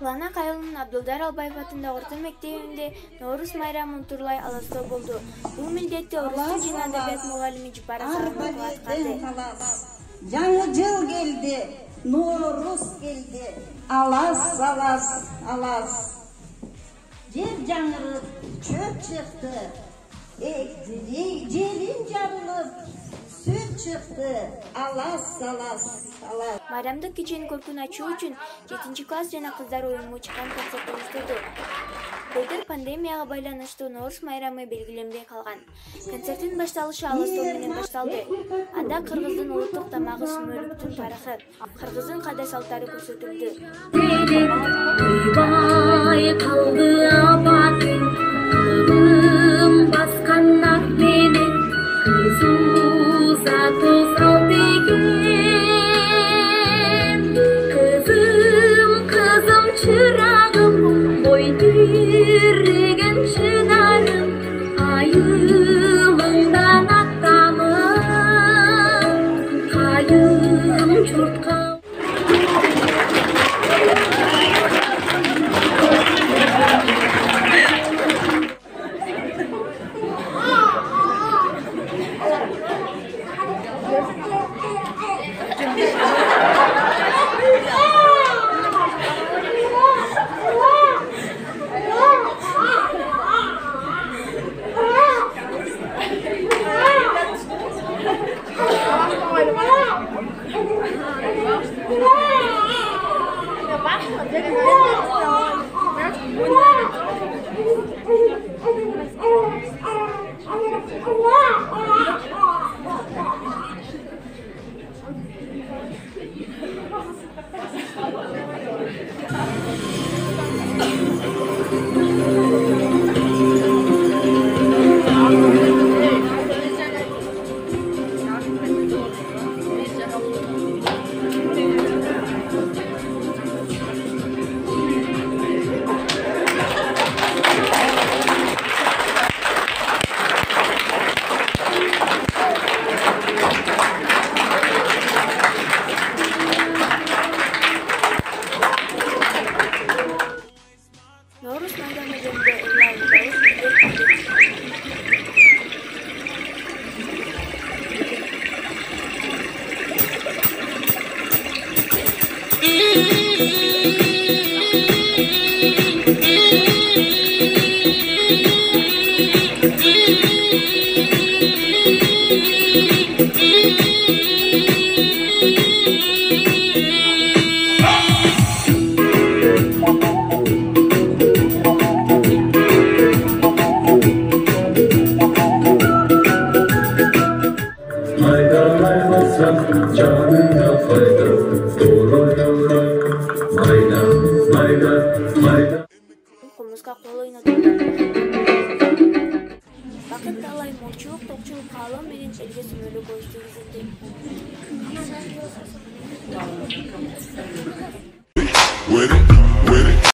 Лана Кайылынын Абдулдар Албаев атындагы орто мектебинде Ноорус майрамын турлай аластоо болду. Бул милдетти орус тил жана адабият мугалими Жупара Сарымбекова аткарды. Жаңы жыл келди, Ноорус келди. Алас, алас, алас. Жер жаңырып, чөп чыкты. Желин жарылып, süt çıktı. Alas, alas, alas. Майрамдык кечени көркүн ачуу үчүн 7 класс жана кыздар оюну чыккан концерт уюштурду. Былтыр пандемияга байланыштуу Ноорус майрамы белгиленбей калган. Концерттин башталышы аластоо менен башталды. Анда кыргыздын улуттук тамагы сүмөлүктүн тарыхы, кыргыздын каада салттары көрсөтүлдү. Çırağım boy dirgen çınarım ayılından attamım kayım çurtkam.